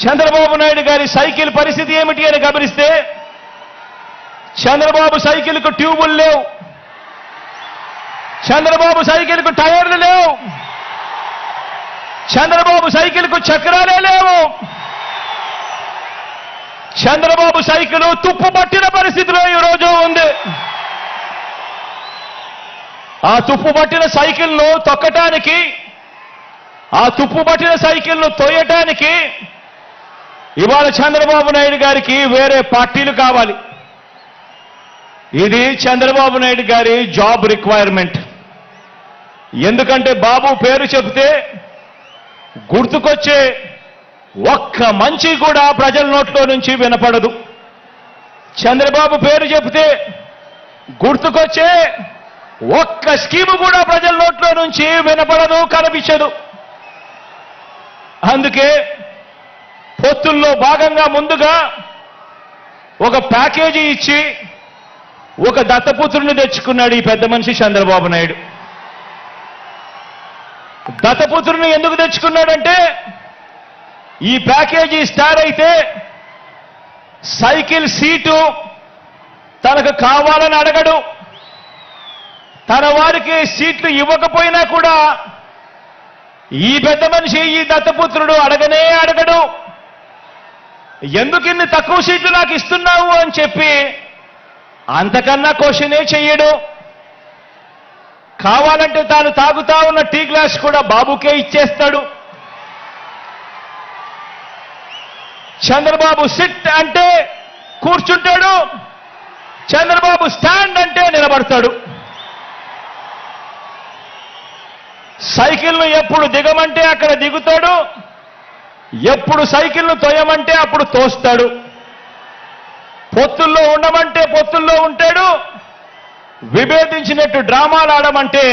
చంద్రబాబు నాయుడు గారి సైకిల్ పరిస్థితి ఏమిటి అని గమనిస్తే చంద్రబాబు సైకిల్కు ట్యూబులు లేవు, చంద్రబాబు సైకిల్కు టైర్లు లేవు, చంద్రబాబు సైకిల్కు చక్రాలే లేవు. చంద్రబాబు సైకిల్ తుప్పు పట్టిన పరిస్థితిలో ఈరోజు ఉంది. ఆ తుప్పు పట్టిన సైకిల్ను తొక్కటానికి, ఆ తుప్పు పట్టిన సైకిల్ను తోయటానికి ఇవాళ చంద్రబాబు నాయుడు గారికి వేరే పార్టీలు కావాలి. ఇది చంద్రబాబు నాయుడు గారి జాబ్ రిక్వైర్మెంట్. ఎందుకంటే బాబు పేరు చెబితే గుర్తుకొచ్చే ఒక్క మంచి కూడా ప్రజల నోట్లో నుంచి వినపడదు. చంద్రబాబు పేరు చెబితే గుర్తుకొచ్చే ఒక్క స్కీము కూడా ప్రజల నోట్లో నుంచి వినపడదు, కనిపించదు. అందుకే పొత్తుల్లో భాగంగా ముందుగా ఒక ప్యాకేజీ ఇచ్చి ఒక దత్తపుత్రుని తెచ్చుకున్నాడు ఈ పెద్ద మనిషి చంద్రబాబు నాయుడు. దత్తపుత్రుని ఎందుకు తెచ్చుకున్నాడంటే ఈ ప్యాకేజీ స్టార్ అయితే సైకిల్ సీటు తనకు కావాలని అడగడు, తన వారికి సీట్లు ఇవ్వకపోయినా కూడా ఈ పెద్ద మనిషి ఈ దత్తపుత్రుడు అడగనే అడగడు. ఎందుకు ఇన్ని తక్కువ సీట్లు నాకు ఇస్తున్నావు అని చెప్పి అంతకన్నా క్వశ్చనే చెయ్యడు. కావాలంటే తాను తాగుతా ఉన్న టీ గ్లాస్ కూడా బాబుకే ఇచ్చేస్తాడు. చంద్రబాబు సిట్ అంటే కూర్చుంటాడు, చంద్రబాబు స్టాండ్ అంటే నిలబడతాడు. సైకిల్ను ఎప్పుడు దిగమంటే అక్కడ దిగుతాడు, ఎప్పుడు సైకిల్ను తోయమంటే అప్పుడు తోస్తాడు. పొత్తుల్లో ఉండమంటే పొత్తుల్లో ఉంటాడు, విభేదించినట్టు డ్రామాలు ఆడమంటే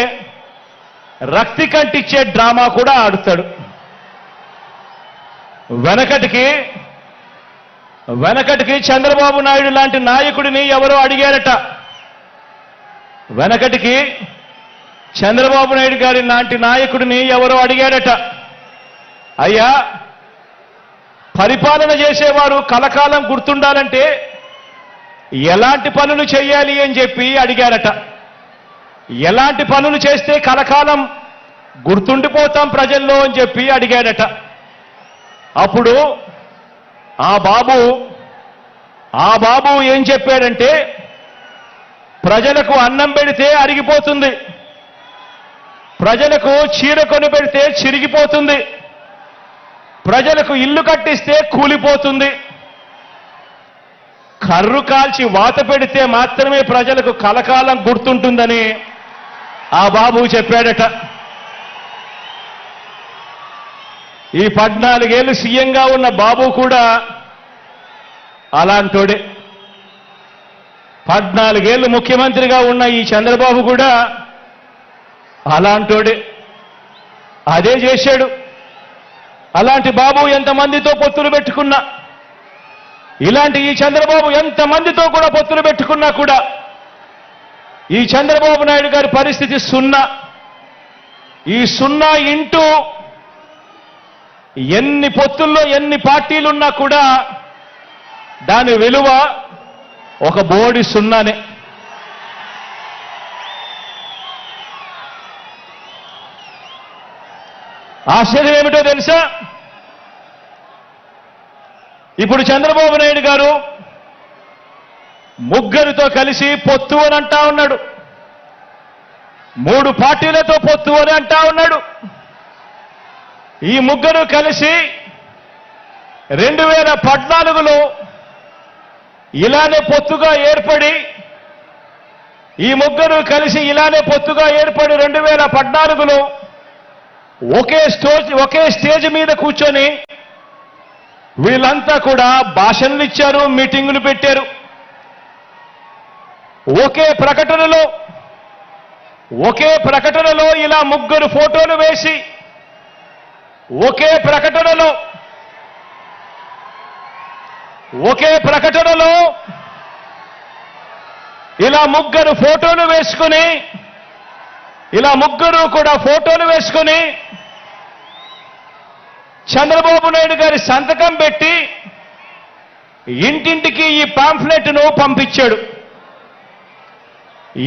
రక్తి కంటిచ్చే డ్రామా కూడా ఆడుతాడు. వెనకటికి చంద్రబాబు నాయుడు లాంటి నాయకుడిని ఎవరో అడిగారట. వెనకటికి చంద్రబాబు నాయుడు గారి లాంటి నాయకుడిని ఎవరో అడిగారట, అయ్యా పరిపాలన చేసేవారు కలకాలం గుర్తుండాలంటే ఎలాంటి పనులు చేయాలి అని చెప్పి అడిగారట. ఎలాంటి పనులు చేస్తే కలకాలం గుర్తుండిపోతాం ప్రజల్లో అని చెప్పి అడిగారట. అప్పుడు ఆ బాబు ఏం చెప్పాడంటే ప్రజలకు అన్నం పెడితే అరిగిపోతుంది, ప్రజలకు చీర కొని పెడితే చిరిగిపోతుంది, ప్రజలకు ఇల్లు కట్టిస్తే కూలిపోతుంది, కర్రు కాల్చి వాత పెడితే మాత్రమే ప్రజలకు కలకాలం గుర్తుంటుందని ఆ బాబు చెప్పాడట. ఈ 14 ఏళ్ళు సీఎంగా ఉన్న బాబు కూడా అలాంటోడే. 14 ఏళ్ళు ముఖ్యమంత్రిగా ఉన్న ఈ చంద్రబాబు కూడా అలాంటోడే. అదే చేశాడు. అలాంటి బాబు ఎంతమందితో పొత్తులు పెట్టుకున్నా, ఇలాంటి ఈ చంద్రబాబు ఎంతమందితో కూడా పొత్తులు పెట్టుకున్నా కూడా ఈ చంద్రబాబు నాయుడు గారి పరిస్థితి సున్నా. ఈ సున్నా ఇంటూ ఎన్ని పొత్తుల్లో ఎన్ని పార్టీలున్నా కూడా దాని విలువ ఒక బోడి సున్నానే. ఆశ్చర్యం ఏమిటో తెలుసా? ఇప్పుడు చంద్రబాబు నాయుడు గారు ముగ్గురితో కలిసి పొత్తు అని అంటా ఉన్నాడు, 3 పార్టీలతో పొత్తు అని అంటా ఉన్నాడు. ఈ ముగ్గురు కలిసి 2014లో ఇలానే పొత్తుగా ఏర్పడి, ఈ ముగ్గురు కలిసి ఇలానే పొత్తుగా ఏర్పడి 2014లో ఒకే స్టేజ్ మీద కూర్చొని వీళ్ళంతా కూడా భాషణలు ఇచ్చారు, మీటింగులు పెట్టారు. ఒకే ప్రకటనలో ఇలా ముగ్గురు ఫోటోలు వేసి ఒకే ప్రకటనలో ఇలా ముగ్గురు ఫోటోలు వేసుకుని, ఇలా ముగ్గురు కూడా ఫోటోలు వేసుకుని చంద్రబాబు నాయుడు గారి సంతకం పెట్టి ఇంటింటికి ఈ పాంఫ్లెట్ను పంపించాడు.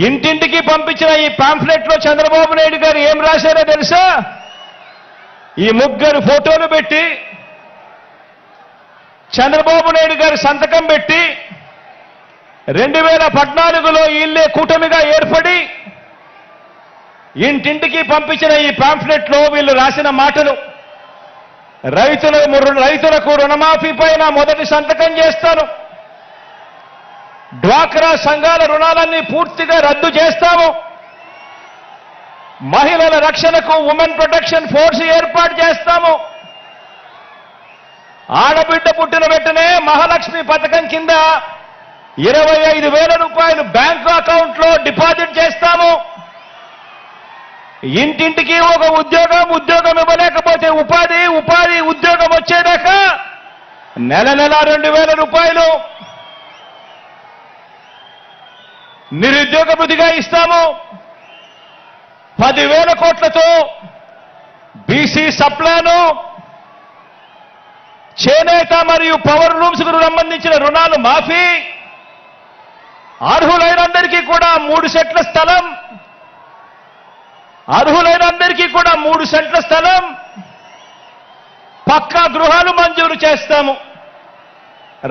ఇంటింటికి పంపించిన ఈ పాంఫ్లెట్లో చంద్రబాబు నాయుడు గారు ఏం రాశారో తెలుసా? ఈ ముగ్గురు ఫోటోలు పెట్టి చంద్రబాబు నాయుడు గారి సంతకం పెట్టి 2014లో ఇల్లే కూటమిగా ఏర్పడి ఇంటింటికి పంపించిన ఈ పాంఫ్లెట్లో వీళ్ళు రాసిన మాటలు: రైతులకు రుణమాఫీ పైన మొదటి సంతకం చేస్తాను, డ్వాక్రా సంఘాల రుణాలన్నీ పూర్తిగా రద్దు చేస్తాము, మహిళల రక్షణకు ఉమెన్ ప్రొటెక్షన్ ఫోర్స్ ఏర్పాటు చేస్తాము, ఆడబిడ్డ పుట్టిన వెంటనే మహాలక్ష్మి పథకం కింద 25,000 రూపాయలు బ్యాంకు అకౌంట్లో డిపాజిట్ చేస్తాము, ఇంటింటికి ఒక ఉద్యోగం ఇవ్వలేకపోతే ఉపాధి ఉద్యోగం వచ్చేదాకా నెల 2,000 రూపాయలు నిరుద్యోగ భృతిగా ఇస్తాము, 10,000 కోట్లతో బీసీ సప్లాను, చేనేత మరియు పవర్ లూమ్స్ కు సంబంధించిన రుణాలు మాఫీ, అర్హులైనందరికీ కూడా 3 సెంట్ల స్థలం, అర్హులైనందరికీ కూడా 3 సెంట్ల స్థలం, పక్కా గృహాలు మంజూరు చేస్తాము,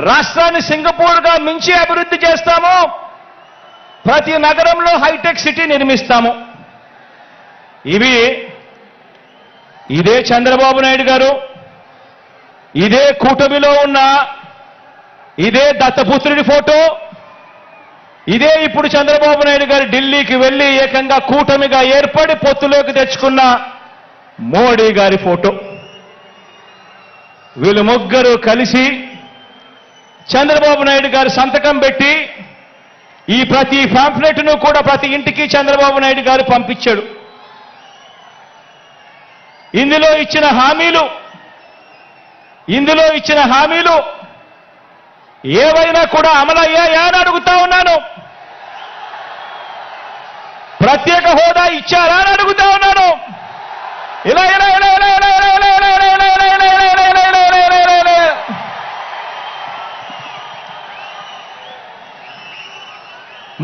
రాష్ట్రాన్ని సింగపూర్గా మించి అభివృద్ధి చేస్తాము, ప్రతి నగరంలో హైటెక్ సిటీ నిర్మిస్తాము. ఇదే చంద్రబాబు నాయుడు గారు, ఇదే కూటమిలో ఉన్న ఇదే దత్తపుత్రుడి ఫోటో, ఇదే ఇప్పుడు చంద్రబాబు నాయుడు గారు ఢిల్లీకి వెళ్లి ఏకంగా కూటమిగా ఏర్పడి పొత్తులోకి తెచ్చుకున్న మోడీ గారి ఫోటో. వీళ్ళు ముగ్గురు కలిసి చంద్రబాబు నాయుడు గారు సంతకం పెట్టి ఈ ప్రతి పాంఫ్లెట్ను కూడా ప్రతి ఇంటికి చంద్రబాబు నాయుడు గారు పంపించాడు. ఇందులో ఇచ్చిన హామీలు ఏవైనా కూడా అమలయ్యాయా అని అడుగుతా ఉన్నాను. ప్రత్యేక హోదా ఇచ్చారా అని అడుగుతా ఉన్నాను.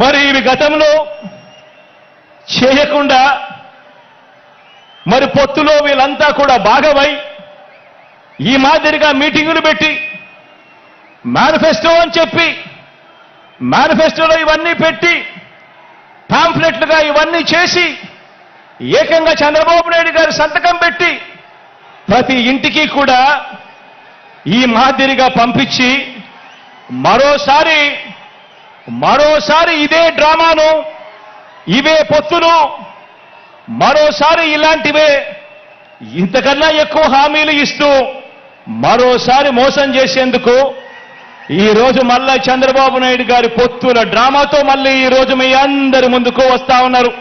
మరి ఇవి గతంలో చేయకుండా మరి పొత్తులో వీళ్ళంతా కూడా భాగమై ఈ మాదిరిగా మీటింగులు పెట్టి మేనిఫెస్టో అని చెప్పి మేనిఫెస్టోలో ఇవన్నీ పెట్టి పాంఫ్లెట్లుగా ఇవన్నీ చేసి ఏకంగా చంద్రబాబు నాయుడు గారు సంతకం పెట్టి ప్రతి ఇంటికి కూడా ఈ మాదిరిగా పంపించి మరోసారి ఇదే డ్రామాను, ఇవే పొత్తులు, మరోసారి ఇలాంటివే ఇంతకన్నా ఎక్కువ హామీలు ఇస్తూ మరోసారి మోసం చేసేందుకు ఈ రోజు మళ్ళా చంద్రబాబు నాయుడు గారి పొత్తుల డ్రామాతో మళ్ళీ ఈ రోజు మీ అందరి ముందుకు వస్తా ఉన్నారు.